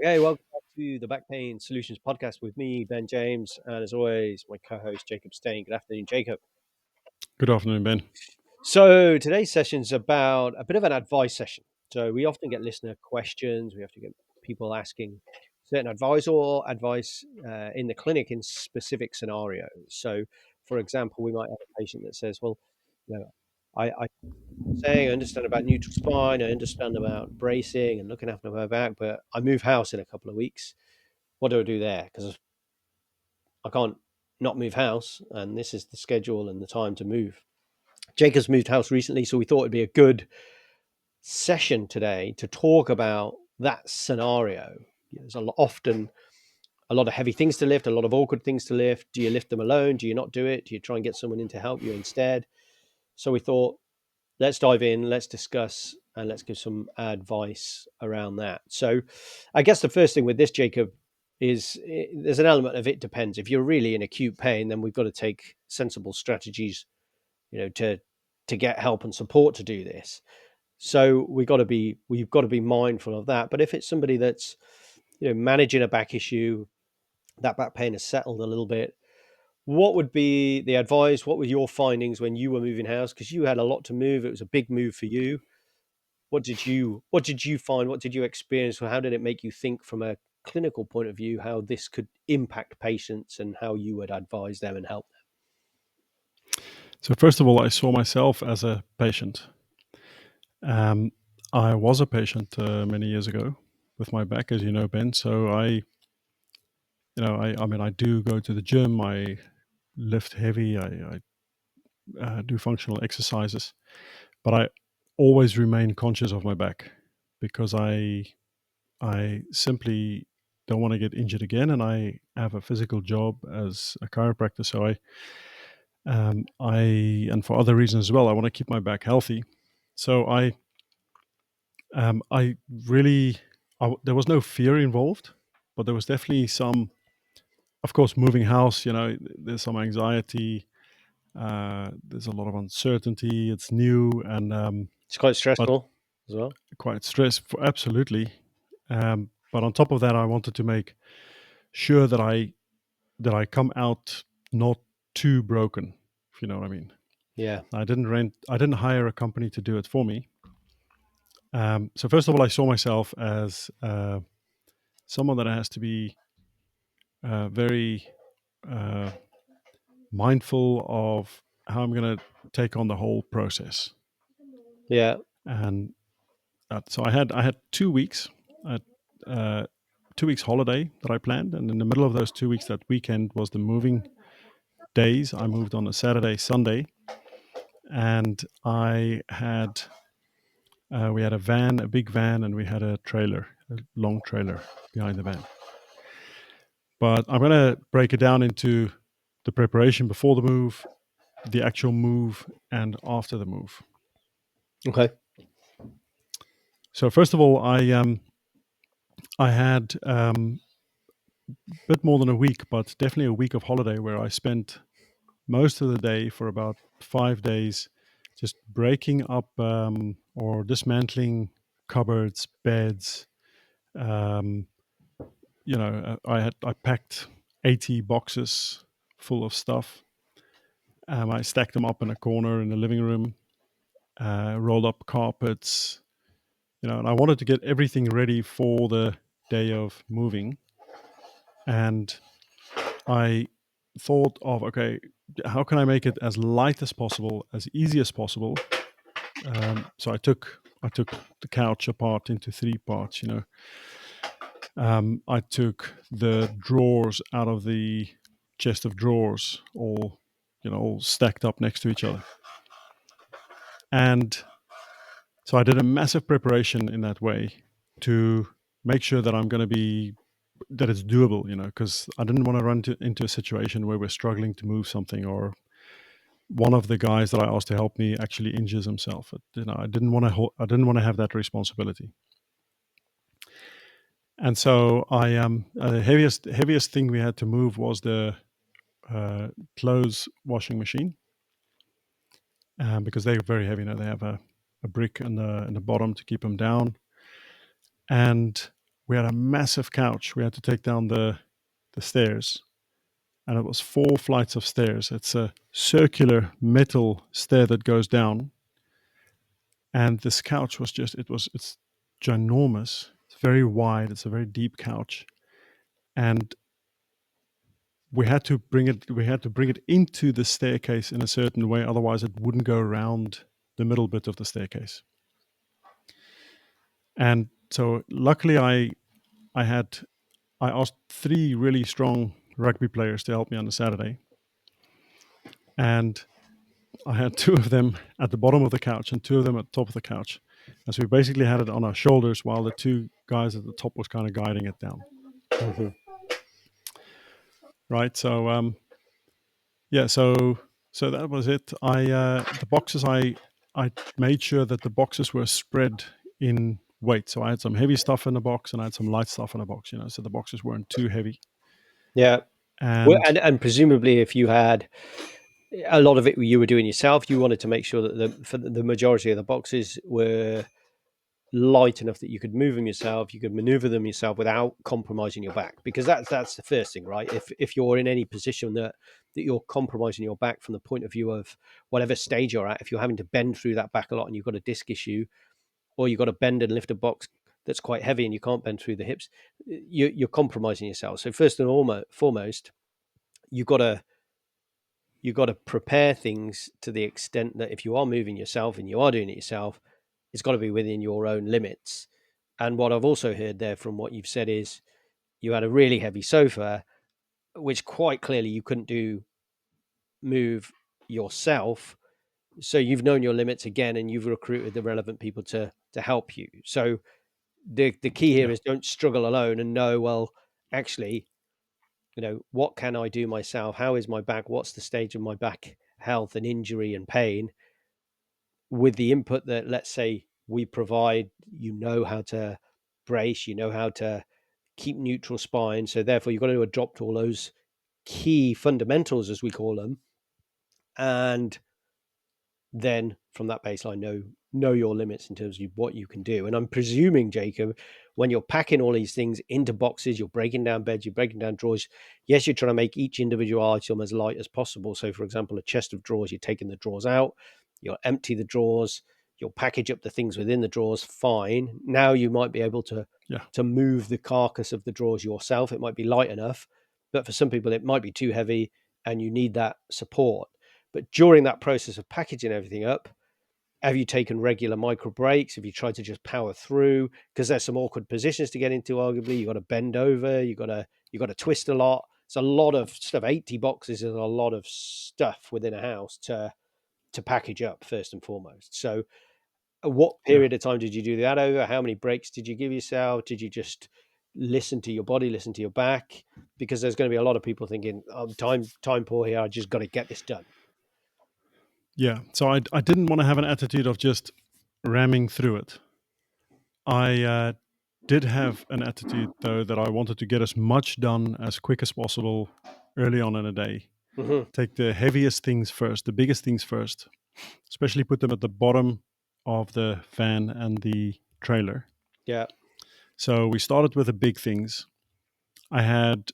Okay, welcome back to the Back Pain Solutions podcast with me, Ben James, and as always, my co-host Jacob Steyn. Good afternoon, Jacob. Good afternoon, Ben. So today's session's about a bit of an advice session. So we often get listener questions. We have to get people asking certain advice in the clinic in specific scenarios. So, for example, we might have a patient that says, "Well, you know, I saying I understand about neutral spine, I understand about bracing and looking after my back, but I move house in a couple of weeks. What do I do there? Because I can't not move house, and this is the schedule and the time to move." Jacob's moved house recently, so we thought it'd be a good session today to talk about that scenario. There's often a lot of heavy things to lift, a lot of awkward things to lift. Do you lift them alone? Do you not do it? Do you try and get someone in to help you instead? So we thought, let's dive in, let's discuss, and let's give some advice around that. So I guess the first thing with this, Jacob, is there's an element of it depends. If you're really in acute pain, then we've got to take sensible strategies, to get help and support to do this. So we've got to be mindful of that. But if it's somebody that's managing a back issue, that back pain has settled a little bit, what would be the advice? What were your findings when you were moving house? Because you had a lot to move. It was a big move for you. What did you find? What did you experience? How did it make you think from a clinical point of view, how this could impact patients and how you would advise them and help So first of all, I saw myself as a patient. I was a patient many years ago with my back, as you know, Ben. So I do go to the gym. I lift heavy. I do functional exercises, but I always remain conscious of my back because I simply don't want to get injured again, and I have a physical job as a chiropractor. So and for other reasons as well, I want to keep my back healthy. So I really, there was no fear involved, but there was definitely some, of course, moving house, there's some anxiety, there's a lot of uncertainty, it's new, and, It's quite but stressful as well. quite stressful, absolutely. But on top of that, I wanted to make sure that I come out not too broken, if you know what I mean. Yeah. I didn't hire a company to do it for me. So first of all, I saw myself as someone that has to be very uh, mindful of how I'm going to take on the whole process. Yeah. And so I had 2 weeks, uh, uh, 2 weeks holiday that I planned, and in the middle of those 2 weeks, that weekend was the moving days. I moved on a Saturday, Sunday, and we had a big van, and we had a trailer, a long trailer behind the van. But I'm going to break it down into the preparation before the move, the actual move, and after the move. Okay. So first of all, I had a bit more than a week, but definitely a week of holiday where I spent most of the day for about 5 days just breaking up or dismantling cupboards, beds. Um, I packed 80 boxes full of stuff. I stacked them up in a corner in the living room, rolled up carpets, and I wanted to get everything ready for the day of moving. And I thought of, okay, how can I make it as light as possible, as easy as possible? So I took the couch apart into 3 parts. I took the drawers out of the chest of drawers, all stacked up next to each other. And so I did a massive preparation in that way to make sure that that it's doable, because I didn't want to run into a situation where we're struggling to move something, or one of the guys that I asked to help me actually injures himself. I didn't want to have that responsibility. And so the heaviest thing we had to move was the clothes washing machine, because they're very heavy. They have a brick in the bottom to keep them down, and we had a massive couch. We had to take down the stairs, and it was 4 flights of stairs. It's a circular metal stair that goes down, and this couch was it's ginormous. It's very wide. It's a very deep couch, and we had to bring it into the staircase in a certain way, otherwise it wouldn't go around the middle bit of the staircase. And so luckily I had I asked 3 really strong rugby players to help me on the Saturday, and I had 2 of them at the bottom of the couch and 2 of them at the top of the couch. And so we basically had it on our shoulders while the 2 guys at the top was kind of guiding it down. Mhm. Right. So yeah. So that was it. The boxes I made sure that the boxes were spread in weight. So I had some heavy stuff in the box and I had some light stuff in the box. So the boxes weren't too heavy. Yeah. Well, And and presumably, if you had a lot of it you were doing yourself, you wanted to make sure that for the majority of the boxes were light enough that you could move them yourself, you could maneuver them yourself without compromising your back, because that's the first thing, right? If you're in any position that you're compromising your back from the point of view of whatever stage you're at, if you're having to bend through that back a lot and you've got a disc issue, or you've got to bend and lift a box that's quite heavy and you can't bend through the hips, you're compromising yourself. So first and foremost, you've got to you've got to prepare things to the extent that if you are moving yourself and you are doing it yourself, it's got to be within your own limits. And what I've also heard there from what you've said is you had a really heavy sofa, which quite clearly you couldn't move yourself. So you've known your limits again, and you've recruited the relevant people to help you. So the key here yeah, is don't struggle alone and know, well, actually, what can I do myself? How is my back? What's the stage of my back health and injury and pain? With the input that, let's say, we provide, how to brace, how to keep neutral spine. So therefore, you've got to adopt all those key fundamentals, as we call them, and then from that baseline, know your limits in terms of what you can do. And I'm presuming, Jacob, when you're packing all these things into boxes, you're breaking down beds, you're breaking down drawers. Yes, you're trying to make each individual item as light as possible. So, for example, a chest of drawers, you're taking the drawers out, you'll empty the drawers, you'll package up the things within the drawers. Fine. Now you might be able to yeah, move the carcass of the drawers yourself. It might be light enough, but for some people, it might be too heavy, and you need that support. But during that process of packaging everything up, have you taken regular micro breaks? Have you tried to just power through? Because there's some awkward positions to get into. Arguably, you got to bend over. You got to twist a lot. It's a lot of stuff. 80 boxes is a lot of stuff within a house to package up first and foremost. So, what yeah. period of time did you do that over? How many breaks did you give yourself? Did you just listen to your body, listen to your back? Because there's going to be a lot of people thinking, time poor here. I just got to get this done." Yeah. So I didn't want to have an attitude of just ramming through it. I did have an attitude, though, that I wanted to get as much done as quick as possible early on in a day. Hmm. Take the heaviest things first, the biggest things first, especially put them at the bottom of the van and the trailer. Yeah. So we started with the big things. I had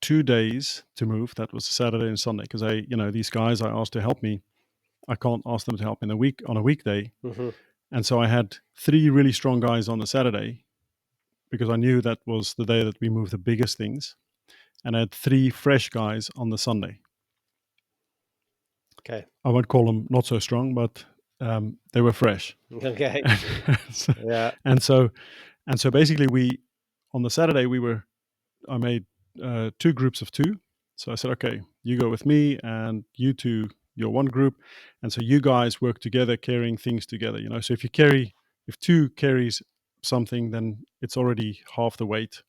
2 days to move. That was Saturday and Sunday because these guys I asked to help me. I can't ask them to help me in a week on a weekday. Hmm. And so I had 3 really strong guys on the Saturday because I knew that was the day that we moved the biggest things. And I had 3 fresh guys on the Sunday. Okay. I won't call them not so strong, but they were fresh. Okay. so, Yeah. and so and so basically on the Saturday I made 2 groups of 2. So I said, okay, you go with me and you two, you're one group. And so you guys work together, carrying things together, So if 2 carries something, then it's already half the weight.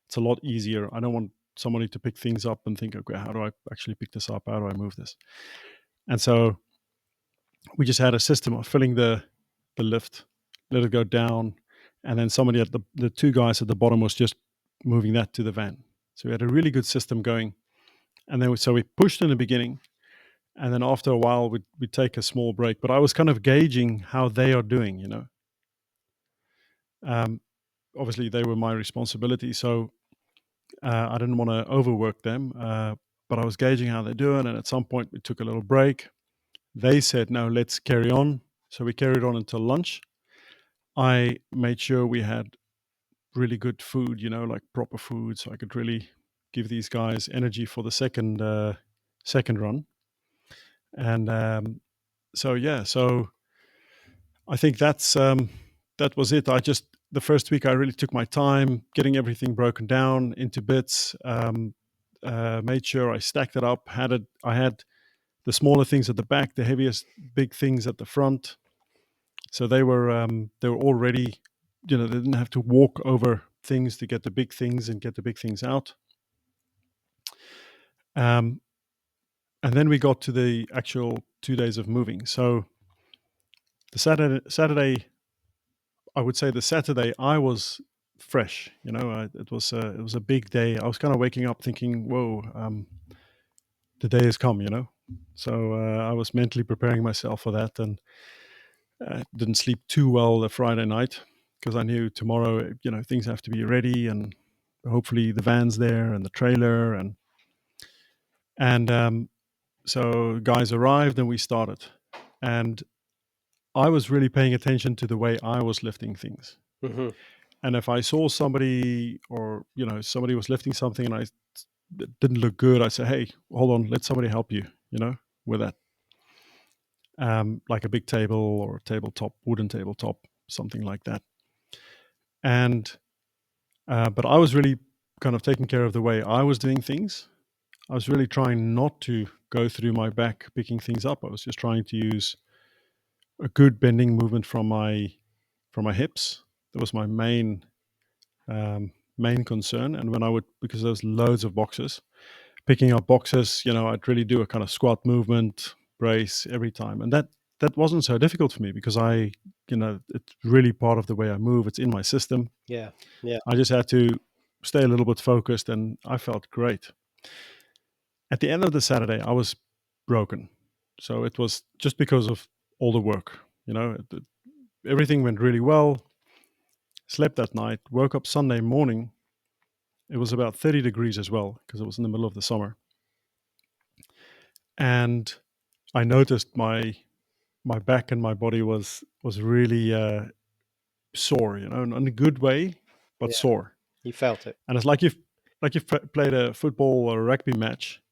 It's a lot easier. I don't want somebody to pick things up and think, okay, how do I actually pick this up? How do I move this? And so we just had a system of filling the lift, let it go down, and then somebody at the 2 guys at the bottom was just moving that to the van. So we had a really good system going. And then so we pushed in the beginning, and then after a while we'd take a small break. But I was kind of gauging how they are doing. Um, obviously they were my responsibility, so I didn't want to overwork them. But I was gauging how they're doing, and at some point we took a little break. They said, "No, let's carry on." So we carried on until lunch. I made sure we had really good food, like proper food, so I could really give these guys energy for the second run. And so yeah, so I think that was it. I just the first week I really took my time getting everything broken down into bits. Made sure I stacked it up. I had the smaller things at the back, the heaviest big things at the front. So they were already, they didn't have to walk over things to get the big things and get the big things out. Um, and then we got to the actual 2 days of moving. So the Saturday, I would say the Saturday, I was fresh. It was a big day. I was kind of waking up thinking, "Whoa, the day has come." So I was mentally preparing myself for that, and didn't sleep too well the Friday night because I knew tomorrow, things have to be ready, and hopefully the van's there and the trailer, and so guys arrived and we started, and I was really paying attention to the way I was lifting things. Hmm. And if I saw somebody, or somebody was lifting something and it didn't look good, I say, "Hey, hold on, let somebody help you," with that. Like a big table or a tabletop, wooden tabletop, something like that. And but I was really kind of taking care of the way I was doing things. I was really trying not to go through my back picking things up. I was just trying to use a good bending movement from my hips. That was my main concern. And when I would, because there's loads of boxes, picking up boxes, I'd really do a kind of squat movement, brace every time, and that wasn't so difficult for me because it's really part of the way I move. It's in my system. Yeah. Yeah. I just had to stay a little bit focused, and I felt great. At the end of the Saturday, I was broken. So it was just because of all the work. Everything went really well. Slept that night, woke up Sunday morning. It was about 30 degrees as well because it was in the middle of the summer. And I noticed my back and my body was really sore, in a good way, but Yeah. sore. You felt it. And it's like you've played a football or a rugby match,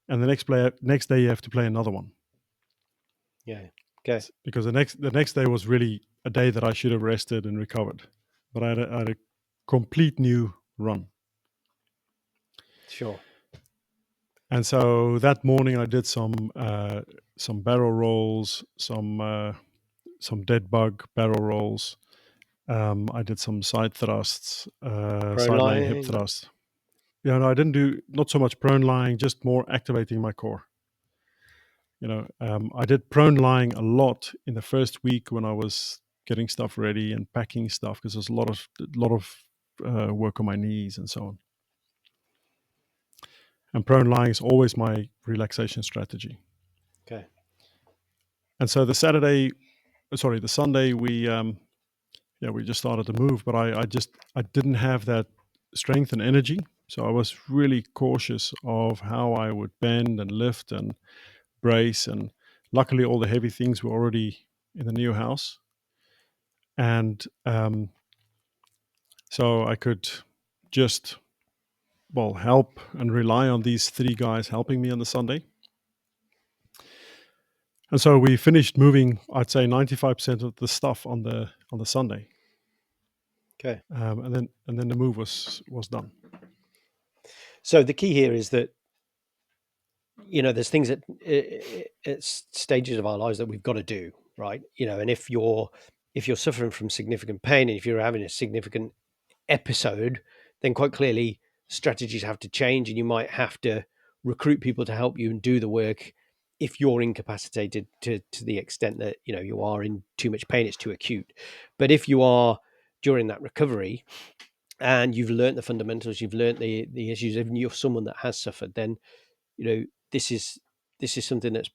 and next day you have to play another one. Yeah. Okay. Because the next day was really a day that I should have rested and recovered, but I had a complete new run. Sure. And so that morning I did some barrel rolls, some dead bug barrel rolls. I did some side thrusts, Prone side laying hip lying. thrust. Yeah, no, I didn't do not so much prone lying, just more activating my core. I did prone lying a lot in the first week when I was getting stuff ready and packing stuff because there's a lot of work on my knees and so on. And prone lying is always my relaxation strategy. Okay. And so the Sunday, we just started to move, but I didn't have that strength and energy, so I was really cautious of how I would bend and lift and brace, and luckily all the heavy things were already in the new house, and so I could just help and rely on these three guys helping me on the Sunday. And so we finished moving, I'd say 95% of the stuff on the Sunday, Okay. and then the move was done. So the key here is that there's things at stages of our lives that we've got to do, right? And if you're suffering from significant pain, and if you're having a significant episode, then quite clearly strategies have to change, and you might have to recruit people to help you and do the work if you're incapacitated to the extent that you are in too much pain, it's too acute. But if you are during that recovery and you've learned the fundamentals, you've learned the issues, even you're someone that has suffered, then you know this is something that's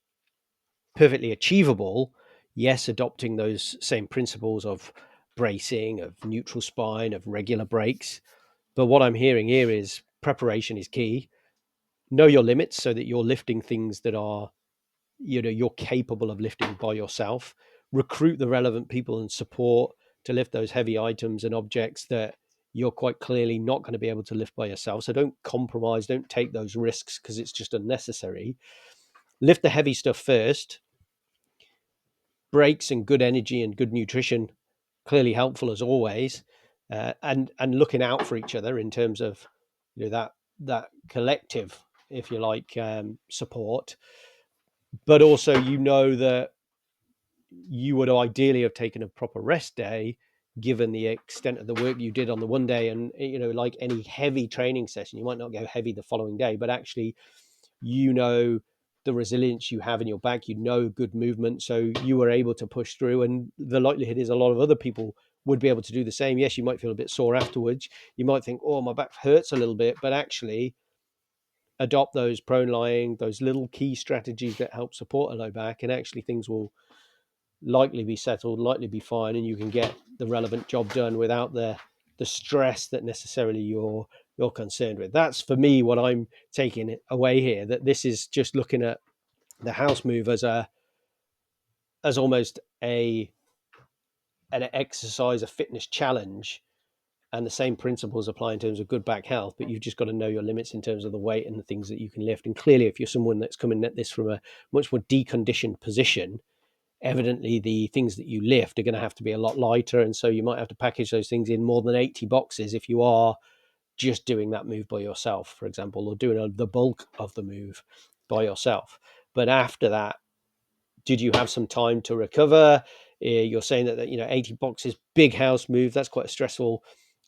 perfectly achievable. Yes, adopting those same principles of bracing, of neutral spine, of regular breaks. But what I'm hearing here is preparation is key. Know your limits so that you're lifting things that are, you're capable of lifting by yourself. Recruit the relevant people and support to lift those heavy items and objects that you're quite clearly not going to be able to lift by yourself. So don't compromise, don't take those risks because it's just unnecessary. Lift the heavy stuff first. Breaks and good energy and good nutrition, clearly helpful as always, and looking out for each other in terms of, that collective, if you like, support. But also, that you would ideally have taken a proper rest day, given the extent of the work you did on the one day. And like any heavy training session, you might not go heavy the following day, but actually, you know the resilience you have in your back, good movement, so you were able to push through. And the likelihood is a lot of other people would be able to do the same. Yes, you might feel a bit sore afterwards, you might think, oh, my back hurts a little bit, but actually adopt those prone lying, those little key strategies that help support a low back, and actually things will likely be settled, likely be fine, and you can get the relevant job done without the stress that necessarily you're concerned with. That's for me what I'm taking away here. That this is just looking at the house move as almost an exercise, a fitness challenge, and the same principles apply in terms of good back health. But you've just got to know your limits in terms of the weight and the things that you can lift. And clearly, if you're someone that's coming at this from a much more deconditioned position, evidently the things that you lift are going to have to be a lot lighter, and so you might have to package those things in more than 80 boxes if you are just doing that move by yourself, for example, or doing the bulk of the move by yourself. But after that, did you have some time to recover? You're saying that 80 boxes, big house move, that's quite a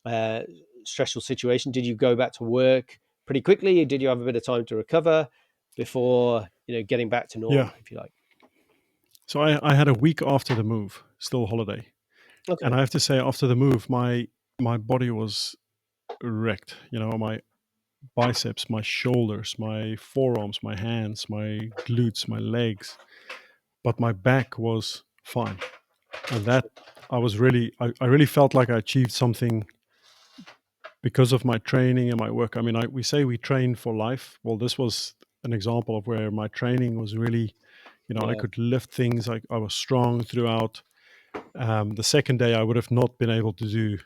uh, stressful situation. Did you go back to work pretty quickly? Did you have a bit of time to recover before getting back to Yeah. normal, if you like? So I had a week after the move, still holiday, and Okay. I have to say, after the move, my body was wrecked. My biceps, my shoulders, my forearms, my hands, my glutes, my legs, but my back was fine. And that I really felt like I achieved something because of my training and my work. I mean, we say we train for life. Well, this was an example of where my training was really, I Yeah. could lift things. I was strong throughout. The second day, I would have not been able to do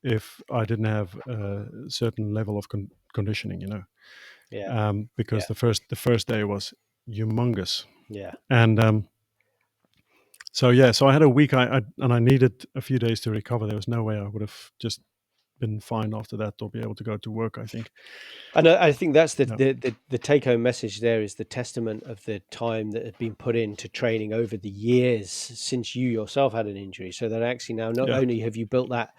if I didn't have a certain level of conditioning, Yeah. because Yeah. the first day was humongous. Yeah. And so yeah, so I had a week. I needed a few days to recover. There was no way I would have just been fine after that or be able to go to work, I think. And I think that's the, Yeah. the take home message there, is the testament of the time that had been put into training over the years since you yourself had an injury. So that actually now not Yeah. only have you built that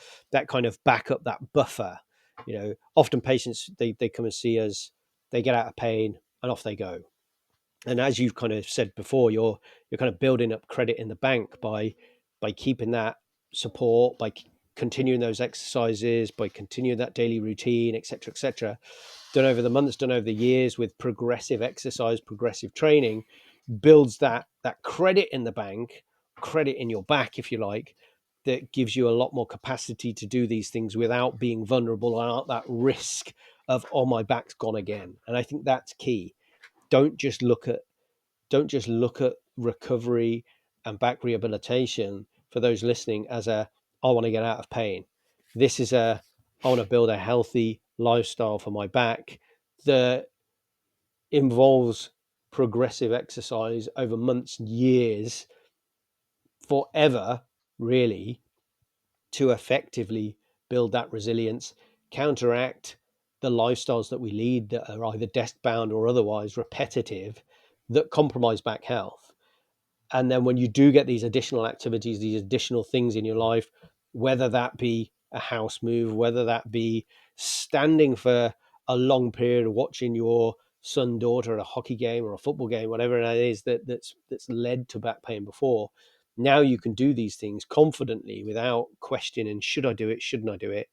kind of backup, that buffer, often patients, they come and see us, they get out of pain and off they go. And as you've kind of said before, you're kind of building up credit in the bank by keeping that support, by continuing those exercises, by continuing that daily routine, etc., done over the months, done over the years with progressive exercise, progressive training, builds that credit in the bank, credit in your back, if you like, that gives you a lot more capacity to do these things without being vulnerable and at that risk of, oh, my back's gone again. And I think that's key. Don't just look at don't just look at recovery and back rehabilitation, for those listening, as I want to get out of pain. This is I want to build a healthy lifestyle for my back that involves progressive exercise over months, years, forever, really, to effectively build that resilience, counteract the lifestyles that we lead that are either desk bound or otherwise repetitive, that compromise back health. And then when you do get these additional activities, these additional things in your life, whether that be a house move, whether that be standing for a long period of watching your son, daughter at a hockey game or a football game, whatever it is that's led to back pain before, now you can do these things confidently without questioning, should I do it, shouldn't I do it?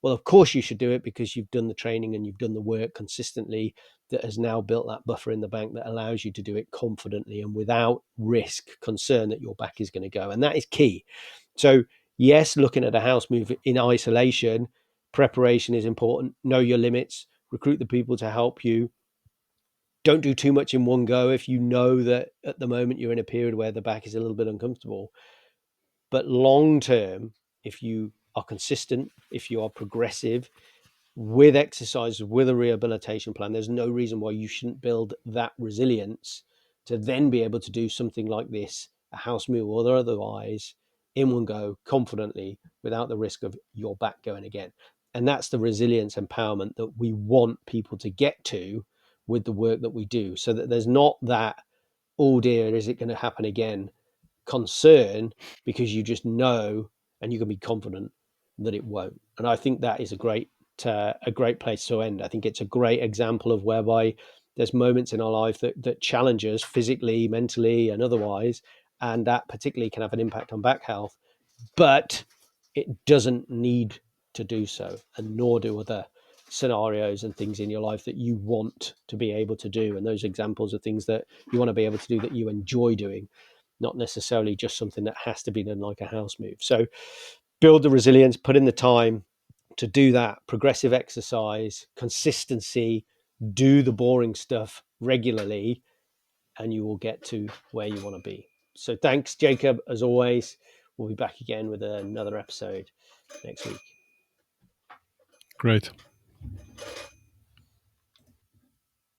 Well, of course you should do it, because you've done the training and you've done the work consistently that has now built that buffer in the bank that allows you to do it confidently and without risk, concern that your back is going to go. And that is key. So Yes, looking at a house move in isolation, preparation is important. Know your limits, recruit the people to help you. Don't do too much in one go if you know that at the moment you're in a period where the back is a little bit uncomfortable. But long term, if you are consistent, if you are progressive with exercise, with a rehabilitation plan, there's no reason why you shouldn't build that resilience to then be able to do something like this, a house move or otherwise, in one go, confidently, without the risk of your back going again. And that's the resilience empowerment that we want people to get to with the work that we do, so that there's not that, oh dear, is it going to happen again, concern, because you just know and you can be confident that it won't. And I think that is a great place to end. I think it's a great example of whereby there's moments in our life that challenge us physically, mentally, and otherwise, and that particularly can have an impact on back health. But it doesn't need to do so, and nor do other scenarios and things in your life that you want to be able to do. And those examples are things that you want to be able to do that you enjoy doing, not necessarily just something that has to be done like a house move. So build the resilience, put in the time to do that, progressive exercise, consistency, do the boring stuff regularly, and you will get to where you want to be. So thanks, Jacob, as always. We'll be back again with another episode next week. Great.